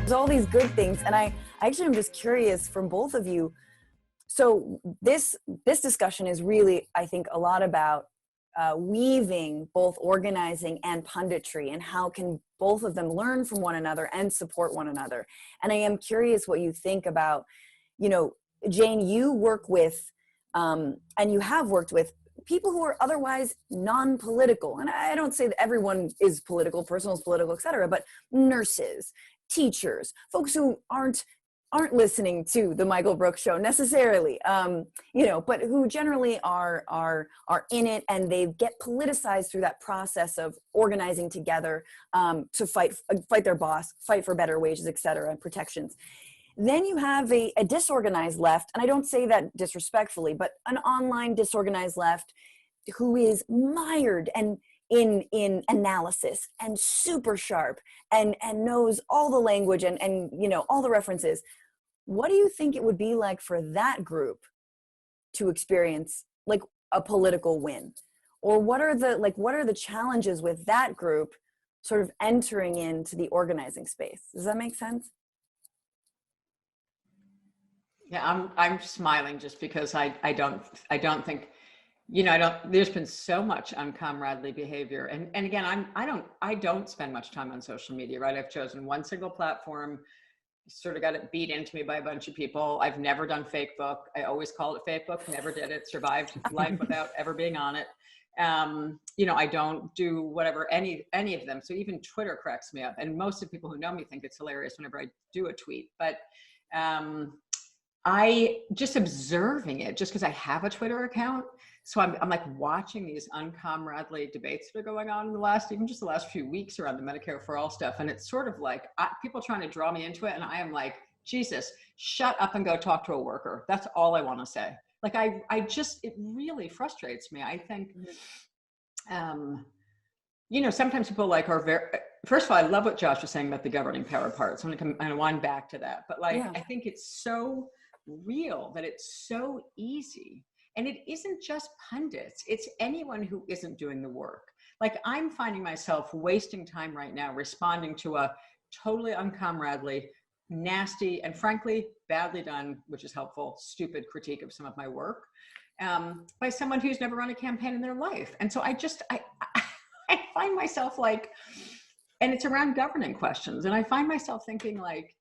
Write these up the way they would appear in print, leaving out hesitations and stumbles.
There's all these good things, and I actually am just curious from both of you. So this discussion is really, I think, a lot about weaving both organizing and punditry, and how can both of them learn from one another and support one another. And I am curious what you think about, you know, Jane, you work with, and you have worked with people who are otherwise non-political. And I don't say that everyone is political, personal is political, et cetera, but nurses, teachers, folks who aren't listening to the Michael Brooks show necessarily, you know, but who generally are in it, and they get politicized through that process of organizing together to fight their boss, fight for better wages, et cetera, and protections. Then you have a disorganized left, and I don't say that disrespectfully, but an online disorganized left who is mired and in analysis and super sharp and knows all the language and you know, all the references. What do you think it would be like for that group to experience like a political win? Or what are the challenges with that group sort of entering into the organizing space? Does that make sense? Yeah, I'm smiling just because I don't think, you know, there's been so much uncomradely behavior. And again, I don't spend much time on social media, right? I've chosen one single platform, sort of got it beat into me by a bunch of people. I've never done fake book. I always called it fake book, never did it, survived life without ever being on it. You know, I don't do whatever, any of them. So even Twitter cracks me up. And most of the people who know me think it's hilarious whenever I do a tweet, but, I just observing it just because I have a Twitter account. So I'm like watching these uncomradely debates that are going on in the last few weeks around the Medicare for All stuff. And it's sort of like people trying to draw me into it. And I am like, Jesus, shut up and go talk to a worker. That's all I want to say. Like, it really frustrates me. I think, you know, sometimes people like are very, first of all, I love what Josh was saying about the governing power part. So I'm going to wind back to that. But like, yeah. I think it's so real that it's so easy. And it isn't just pundits, it's anyone who isn't doing the work. Like, I'm finding myself wasting time right now responding to a totally uncomradely, nasty, and frankly, badly done, which is helpful, stupid critique of some of my work by someone who's never run a campaign in their life. And so I find myself like, and it's around governing questions. And I find myself thinking like,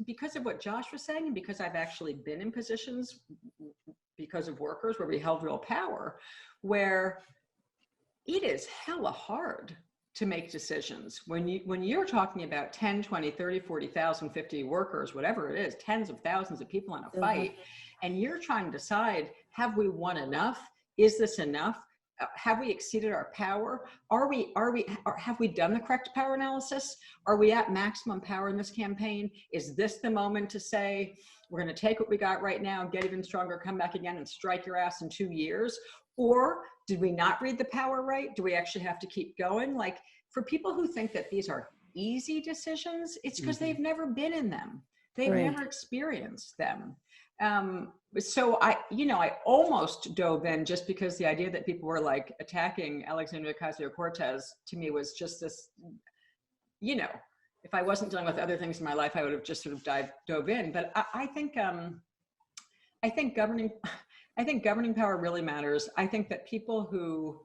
because of what Josh was saying, and because I've actually been in positions because of workers where we held real power, where it is hella hard to make decisions. When you're talking about 10, 20, 30, 40,000, 50 workers, whatever it is, tens of thousands of people in a fight, and you're trying to decide, have we won enough? Is this enough? Have we exceeded our power? Have we done the correct power analysis? Are we at maximum power in this campaign? Is this the moment to say, we're going to take what we got right now, get even stronger, come back again and strike your ass in 2 years? Or did we not read the power right? Do we actually have to keep going? Like, for people who think that these are easy decisions, it's because they've never been in them. They've never experienced them. So I almost dove in just because the idea that people were like attacking Alexandria Ocasio-Cortez to me was just this, you know, if I wasn't dealing with other things in my life, I would have just sort of dove in. But I think governing power really matters. I think that people who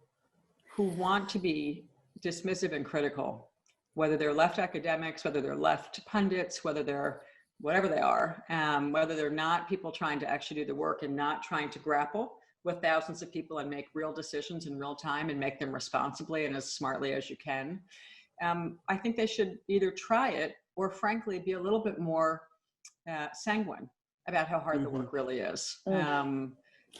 want to be dismissive and critical, whether they're left academics, whether they're left pundits, whether they're whatever they are, whether they're not people trying to actually do the work and not trying to grapple with thousands of people and make real decisions in real time and make them responsibly and as smartly as you can. I think they should either try it or frankly be a little bit more sanguine about how hard the work really is.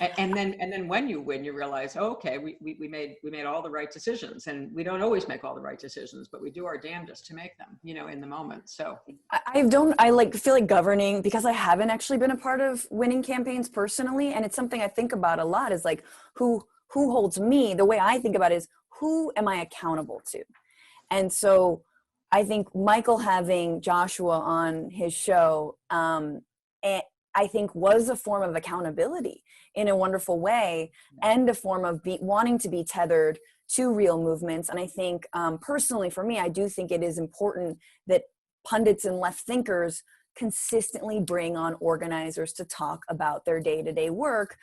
And then when you win, you realize, oh, okay, we made all the right decisions, and we don't always make all the right decisions, but we do our damnedest to make them, you know, in the moment. So I feel like governing, because I haven't actually been a part of winning campaigns personally, and it's something I think about a lot, is like who holds me. The way I think about it is, who am I accountable to? And so I think Michael having Joshua on his show, I think was a form of accountability in a wonderful way, and a form of wanting to be tethered to real movements. And I think personally for me, I do think it is important that pundits and left thinkers consistently bring on organizers to talk about their day-to-day work.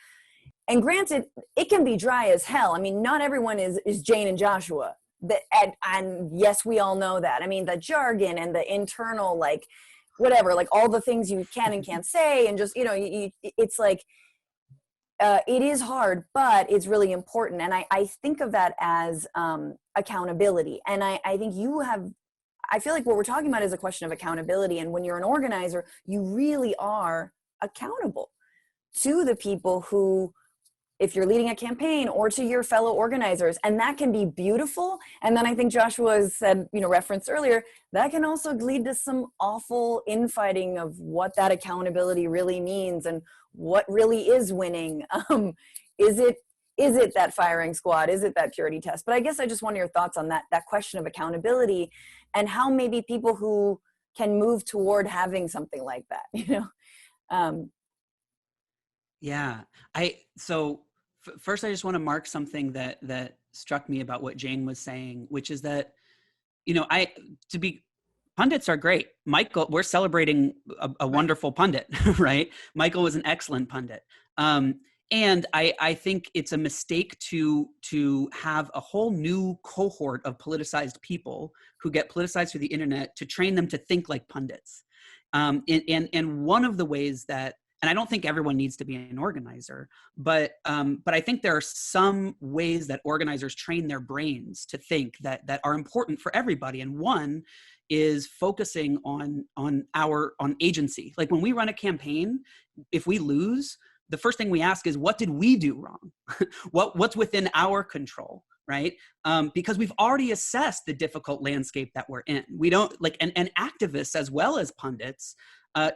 And granted, it can be dry as hell. I mean, not everyone is Jane and Joshua. And yes, we all know that. I mean, the jargon and the internal, like, whatever, like all the things you can and can't say, and just, it's like, it is hard, but it's really important. And I think of that as accountability. And I think I feel like what we're talking about is a question of accountability. And when you're an organizer, you really are accountable to the people who, if you're leading a campaign, or to your fellow organizers. And that can be beautiful. And then I think Joshua said, referenced earlier, that can also lead to some awful infighting of what that accountability really means and what really is winning. Is it that firing squad? Is it that purity test? But I guess I just want your thoughts on that question of accountability, and how maybe people who can move toward having something like that, Yeah, first, I just want to mark something that struck me about what Jane was saying, which is that, pundits are great. Michael, we're celebrating a wonderful pundit, right? Michael was an excellent pundit. And I think it's a mistake to have a whole new cohort of politicized people who get politicized through the internet to train them to think like pundits. And one of the ways that, and I don't think everyone needs to be an organizer, but I think there are some ways that organizers train their brains to think that are important for everybody. And one is focusing on agency. Like when we run a campaign, if we lose, the first thing we ask is, what did we do wrong? What's within our control, right? Because we've already assessed the difficult landscape that we're in. We don't and activists as well as pundits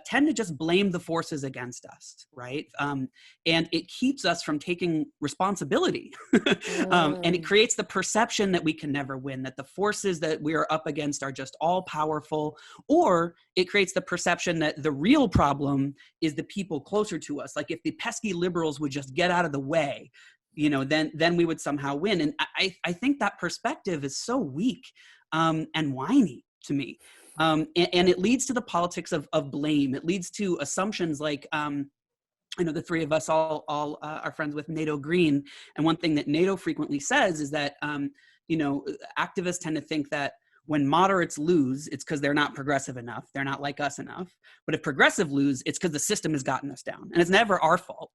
tend to just blame the forces against us, right? And it keeps us from taking responsibility. And it creates the perception that we can never win, that the forces that we are up against are just all powerful, or it creates the perception that the real problem is the people closer to us. Like if the pesky liberals would just get out of the way, then we would somehow win. And I think that perspective is so weak and whiny to me. And it leads to the politics of blame. It leads to assumptions like, the three of us all are friends with Nato Green. And one thing that Nato frequently says is that, activists tend to think that when moderates lose, it's because they're not progressive enough. They're not like us enough. But if progressive lose, it's because the system has gotten us down. And it's never our fault.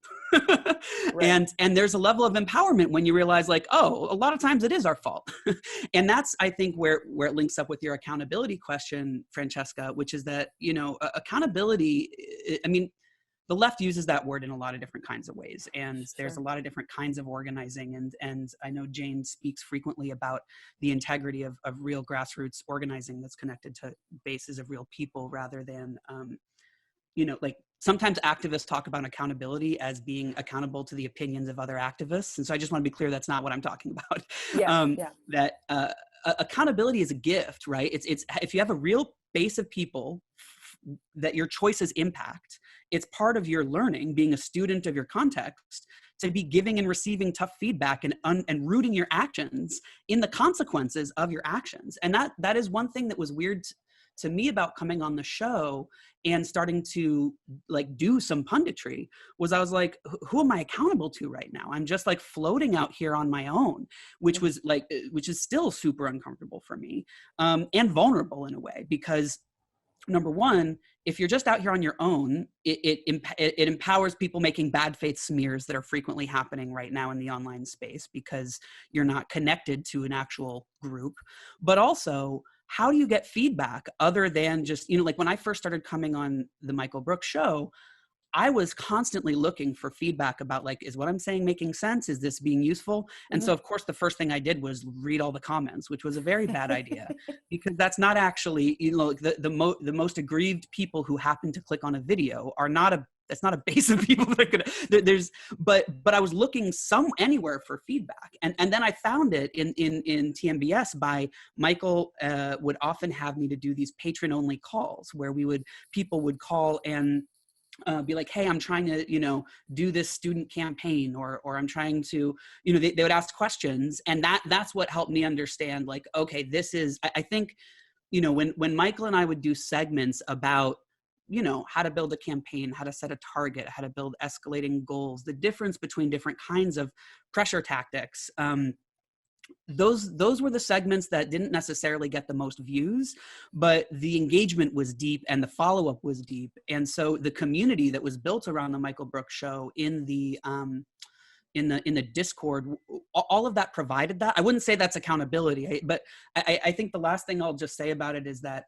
Right. And there's a level of empowerment when you realize a lot of times it is our fault. And that's, I think, where it links up with your accountability question, Francesca, which is that, accountability, the left uses that word in a lot of different kinds of ways. And there's a lot of different kinds of organizing. And I know Jane speaks frequently about the integrity of real grassroots organizing that's connected to bases of real people rather than, sometimes activists talk about accountability as being accountable to the opinions of other activists. And so I just want to be clear, that's not what I'm talking about. That accountability is a gift, right? It's if you have a real base of people that your choices impact, it's part of your learning, being a student of your context, to be giving and receiving tough feedback and rooting your actions in the consequences of your actions. And that is one thing that was weird to me about coming on the show and starting to do some punditry, was I was like, who am I accountable to right now? I'm just floating out here on my own, which is still super uncomfortable for me, and vulnerable in a way, because number one, if you're just out here on your own, it empowers people making bad faith smears that are frequently happening right now in the online space because you're not connected to an actual group. But also, how do you get feedback other than just, when I first started coming on the Michael Brooks show, I was constantly looking for feedback about is what I'm saying making sense? Is this being useful? And so of course the first thing I did was read all the comments, which was a very bad idea because that's not actually, the most aggrieved people who happen to click on a video are not that's not a base of people that could, but I was looking anywhere for feedback. And then I found it in TMBS by Michael would often have me to do these patron only calls where people would call and be like, hey, I'm trying to, do this student campaign, or I'm trying to, they would ask questions. And that's what helped me understand, like, okay, this is, I think, when Michael and I would do segments about, how to build a campaign, how to set a target, how to build escalating goals, the difference between different kinds of pressure tactics, those were the segments that didn't necessarily get the most views, but the engagement was deep and the follow-up was deep. And so the community that was built around the Michael Brooks show in the Discord, all of that provided that. I wouldn't say that's accountability, but I think the last thing I'll just say about it is that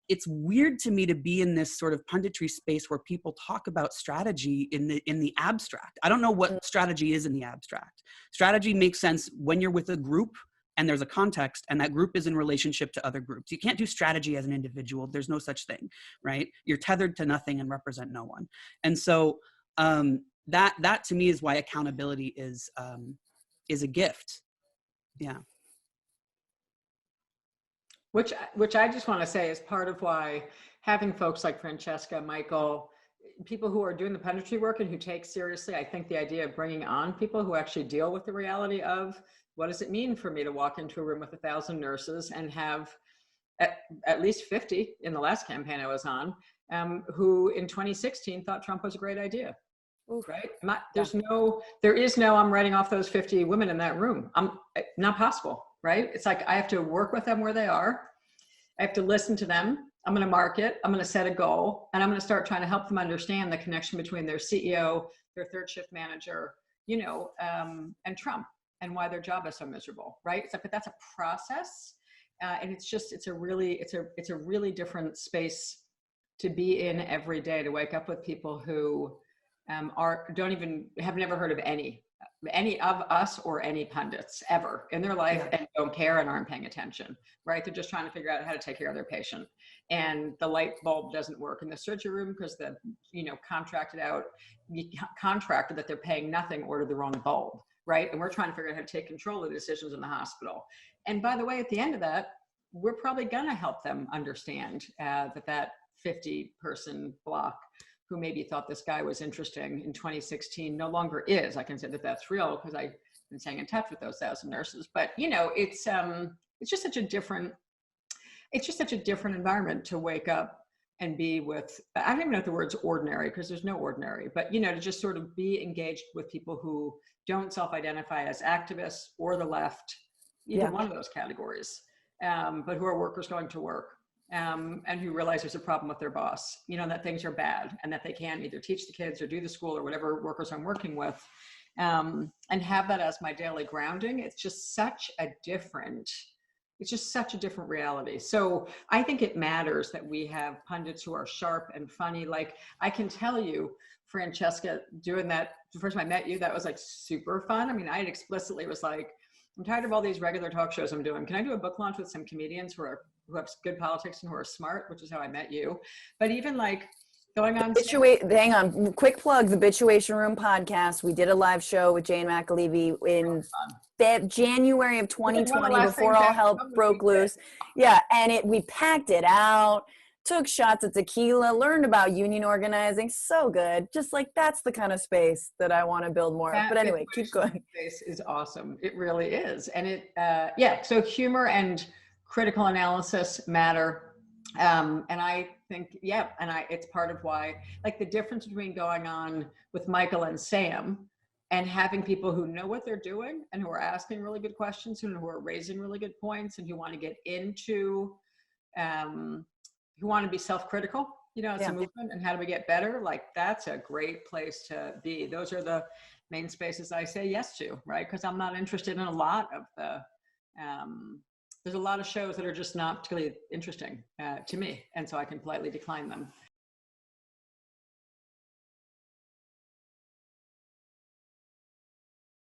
it's weird to me to be in this sort of punditry space where people talk about strategy in the abstract. I don't know what strategy is in the abstract. Strategy makes sense when you're with a group and there's a context and that group is in relationship to other groups. You can't do strategy as an individual. There's no such thing, right? You're tethered to nothing and represent no one. And so that to me is why accountability is a gift. Yeah. Which I just want to say is part of why having folks like Francesca, Michael, people who are doing the punditry work and who take seriously, I think the idea of bringing on people who actually deal with the reality of what does it mean for me to walk into a room with 1,000 nurses and have at least 50 in the last campaign I was on, who in 2016 thought Trump was a great idea. Ooh, right? There is no, I'm writing off those 50 women in that room. Not possible, right? It's like, I have to work with them where they are. I have to listen to them. I'm going to market, I'm going to set a goal, and I'm going to start trying to help them understand the connection between their CEO, their third shift manager, and Trump, and why their job is so miserable, right? It's like, but that's a process. And it's a really different space to be in every day, to wake up with people who have never heard of any of us or any pundits ever in their life, and don't care and aren't paying attention, right? They're just trying to figure out how to take care of their patient, and the light bulb doesn't work in the surgery room because the contractor that they're paying nothing ordered the wrong bulb, right? And we're trying to figure out how to take control of the decisions in the hospital. And by the way, at the end of that, we're probably going to help them understand that 50-person block who maybe thought this guy was interesting in 2016 no longer is. I can say that that's real because I've been staying in touch with those 1,000 nurses. But it's just such a different environment to wake up and be with. I don't even know if the word's ordinary, because there's no ordinary, but to just sort of be engaged with people who don't self-identify as activists or the left, either one of those categories, but who are workers going to work. And who realize there's a problem with their boss, that things are bad and that they can't either teach the kids or do the school or whatever workers I'm working with, and have that as my daily grounding. It's just such a different reality. So I think it matters that we have pundits who are sharp and funny. Like, I can tell you, Francesca, doing that, the first time I met you, that was like super fun. I mean, I explicitly was like, I'm tired of all these regular talk shows I'm doing. Can I do a book launch with some comedians who have good politics and who are smart, which is how I met you. But even like going on. Hang on, quick plug, the Bituation Room podcast. We did a live show with Jane McAlevey in January of 2020 before all hell broke loose. Yeah, and we packed it out, took shots of tequila, learned about union organizing. So good. Just like, that's the kind of space that I want to build more of. But anyway, keep going. Space is awesome. It really is. And so humor and critical analysis matter. And I think, it's part of why, like, the difference between going on with Michael and Sam and having people who know what they're doing and who are asking really good questions and who are raising really good points and who want to get into, who want to be self-critical, it's a movement, and how do we get better? Like, that's a great place to be. Those are the main spaces I say yes to, right? Because I'm not interested in a lot of the, there's a lot of shows that are just not particularly interesting to me. And so I can politely decline them.